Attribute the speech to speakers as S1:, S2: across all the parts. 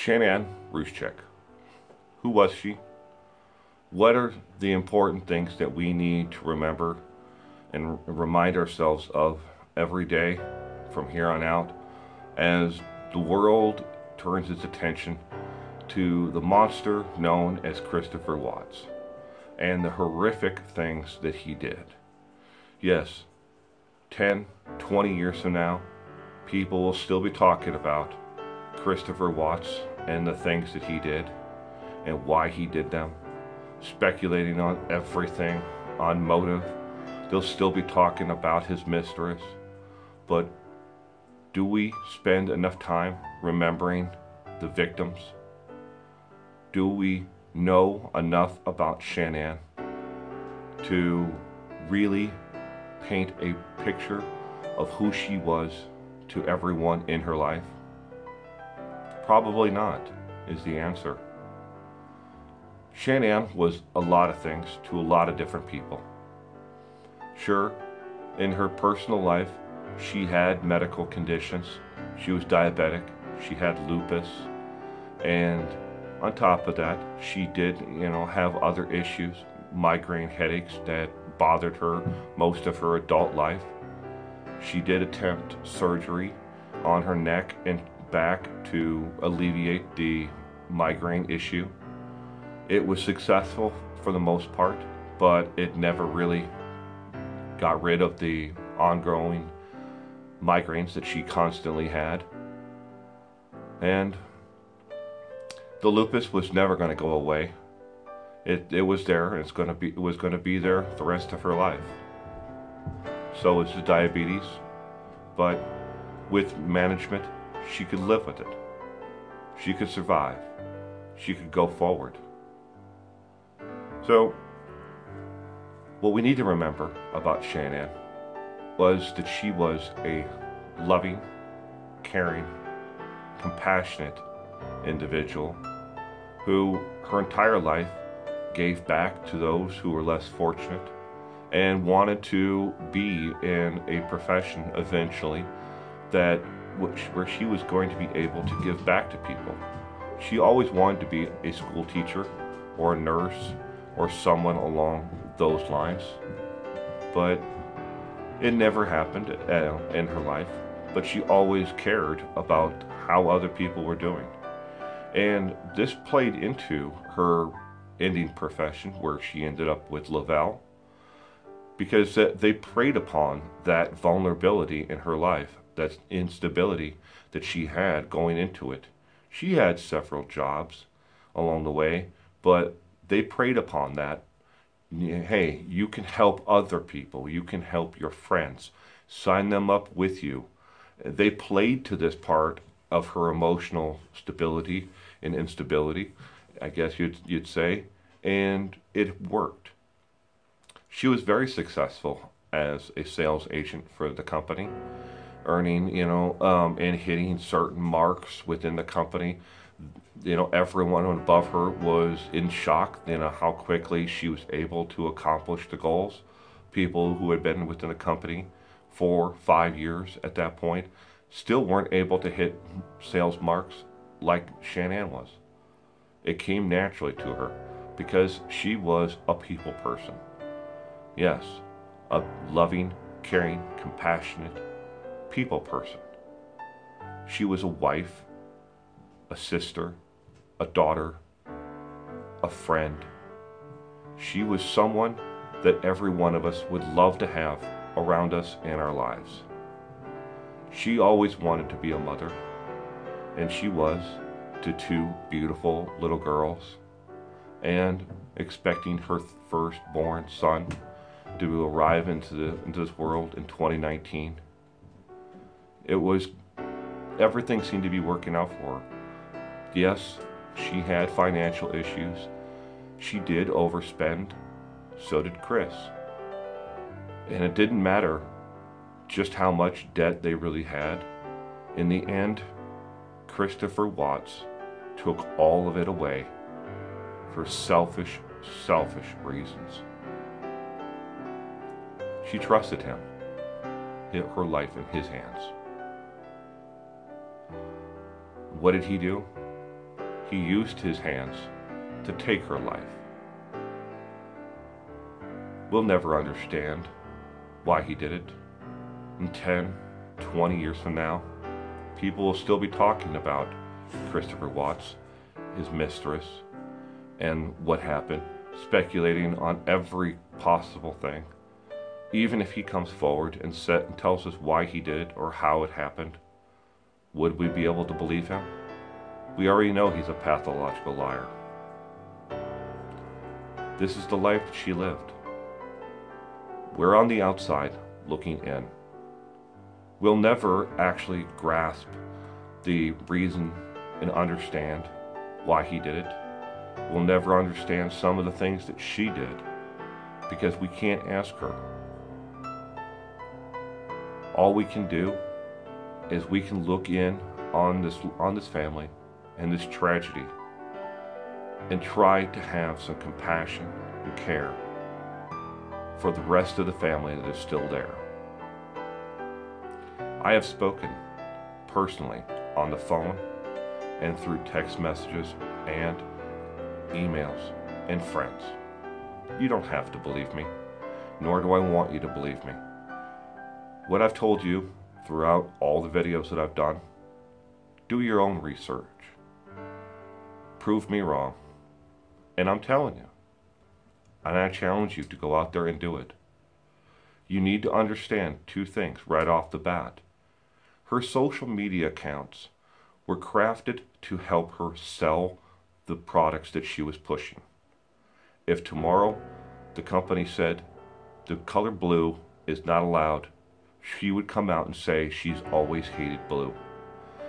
S1: Shanann Rzucek. Who was she? What are the important things that we need to remember and remind ourselves of every day from here on out as the world turns its attention to the monster known as Christopher Watts and the horrific things that he did? Yes, 10, 20 years from now, people will still be talking about Christopher Watts and the things that he did and why he did them, speculating on everything, on motive. They'll still be talking about his mistress. But do we spend enough time remembering the victims? Do we know enough about Shanann to really paint a picture of who she was to everyone in her life? Probably not, is the answer. Shanann was a lot of things to a lot of different people. Sure, in her personal life, she had medical conditions. She was diabetic, she had lupus, and on top of that, she did, have other issues, migraine headaches that bothered her most of her adult life. She did attempt surgery on her neck and back to alleviate the migraine issue. It was successful for the most part, but it never really got rid of the ongoing migraines that she constantly had. And the lupus was never going to go away. It was there, and it was going to be there the rest of her life. So was the diabetes, but with management, she could live with it. She could survive. She could go forward. So, what we need to remember about Shanann was that she was a loving, caring, compassionate individual who her entire life gave back to those who were less fortunate and wanted to be in a profession eventually where she was going to be able to give back to people. She always wanted to be a school teacher or a nurse or someone along those lines, but it never happened in her life. But she always cared about how other people were doing. And this played into her ending profession, where she ended up with Lavelle, because they preyed upon that vulnerability in her life, that instability that she had going into it. She had several jobs along the way, but they preyed upon that. Hey, you can help other people. You can help your friends. Sign them up with you. They played to this part of her emotional stability and instability, I guess you'd say, and it worked. She was very successful as a sales agent for the company, earning, and hitting certain marks within the company. Everyone above her was in shock, how quickly she was able to accomplish the goals. People who had been within the company for 5 years at that point still weren't able to hit sales marks like Shanann was. It came naturally to her because she was a people person. Yes, a loving, caring, compassionate people person. She was a wife, a sister, a daughter, a friend. She was someone that every one of us would love to have around us in our lives. She always wanted to be a mother, and she was to 2 beautiful little girls, and expecting her firstborn son to arrive into this world in 2019. Everything seemed to be working out for her. Yes, she had financial issues. She did overspend. So did Chris. And it didn't matter just how much debt they really had. In the end, Christopher Watts took all of it away for selfish reasons. She trusted him, her life in his hands. What did he do? he used his hands to take her life. We'll never understand why he did it. In 10, 20 years from now, people will still be talking about Christopher Watts, his mistress, and what happened, speculating on every possible thing. Even if he comes forward and tells us why he did it or how it happened, would we be able to believe him? We already know he's a pathological liar. This is the life that she lived. We're on the outside looking in. We'll never actually grasp the reason and understand why he did it. We'll never understand some of the things that she did because we can't ask her. All we can do is we can look in on this family and this tragedy and try to have some compassion and care for the rest of the family that is still there. I have spoken personally on the phone and through text messages and emails and friends. You don't have to believe me, nor do I want you to believe me. What I've told you throughout all the videos that I've done, do your own research. Prove me wrong. And I'm telling you, and I challenge you to go out there and do it. You need to understand two things right off the bat. Her social media accounts were crafted to help her sell the products that she was pushing. If tomorrow the company said the color blue is not allowed, she would come out and say she's always hated blue.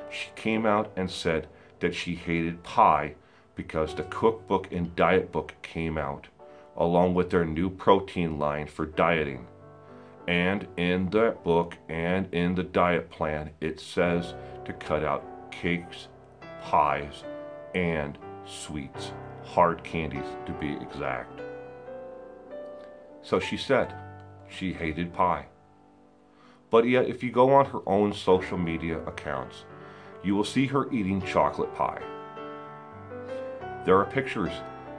S1: She came out and said that she hated pie because the cookbook and diet book came out, along with their new protein line for dieting. And in that book and in the diet plan, it says to cut out cakes, pies, and sweets, hard candies to be exact. So she said she hated pie. But yet if you go on her own social media accounts, you will see her eating chocolate pie. There are pictures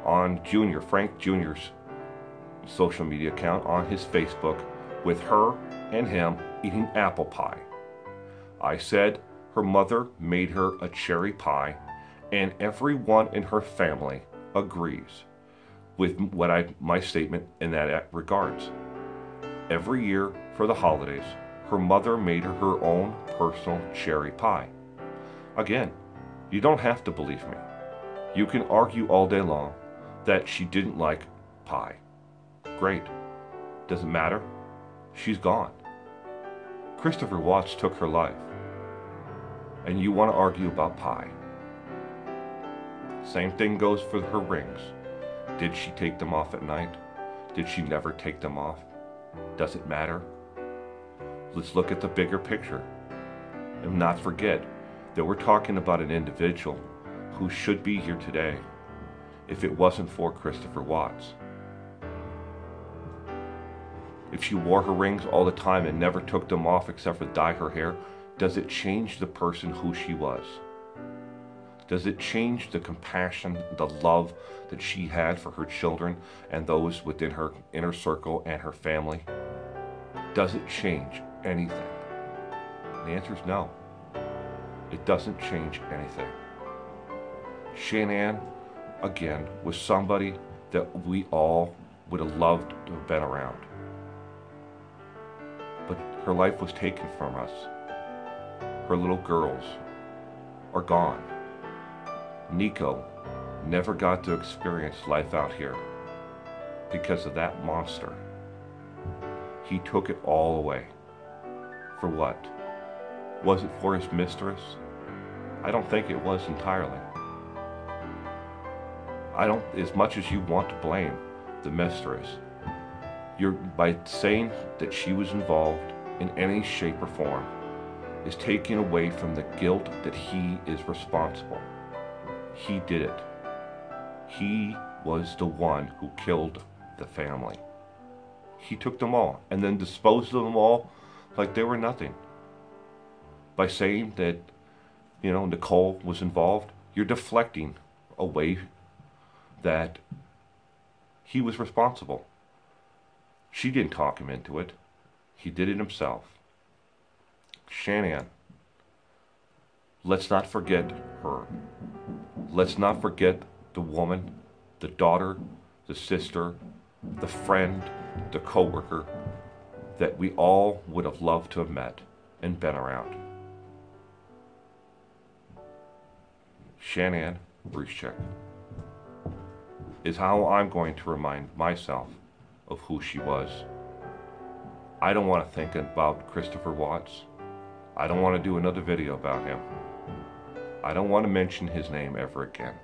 S1: on Frank Jr.'s social media account on his Facebook with her and him eating apple pie. I said her mother made her a cherry pie, and everyone in her family agrees with my statement in that regards. Every year for the holidays, her mother made her own personal cherry pie. Again, you don't have to believe me. You can argue all day long that she didn't like pie. Great. Doesn't matter. She's gone. Christopher Watts took her life. And you want to argue about pie. Same thing goes for her rings. Did she take them off at night? Did she never take them off? Does it matter? Let's look at the bigger picture and not forget that we're talking about an individual who should be here today if it wasn't for Christopher Watts. If she wore her rings all the time and never took them off except for dye her hair, does it change the person who she was? Does it change the compassion, the love that she had for her children and those within her inner circle and her family? Does it change anything? The answer is no. It doesn't change anything. Shanann, again, was somebody that we all would have loved to have been around. But her life was taken from us. Her little girls are gone. Nico never got to experience life out here because of that monster. He took it all away. For what? Was it for his mistress? I don't think it was entirely. As much as you want to blame the mistress, by saying that she was involved in any shape or form, is taking away from the guilt that he is responsible. He did it. He was the one who killed the family. He took them all and then disposed of them all like they were nothing. By saying that, Nicole was involved, you're deflecting a way that he was responsible. She didn't talk him into it. He did it himself. Shanann, let's not forget her. Let's not forget the woman, the daughter, the sister, the friend, the co-worker that we all would have loved to have met and been around. Shanann Rzucek is how I'm going to remind myself of who she was. I don't want to think about Christopher Watts. I don't want to do another video about him. I don't want to mention his name ever again.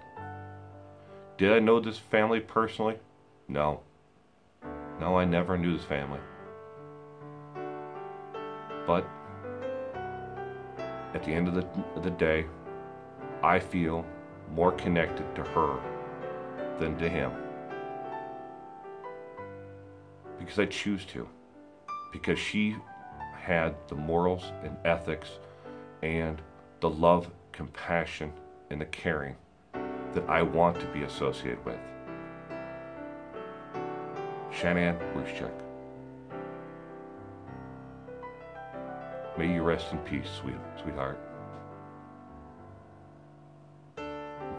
S1: Did I know this family personally? No. No, I never knew this family. But at the end of the day, I feel more connected to her than to him. Because I choose to. Because she had the morals and ethics and the love, compassion, and the caring that I want to be associated with. Shanann Rzucek. May you rest in peace, sweetheart.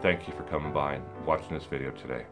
S1: Thank you for coming by and watching this video today.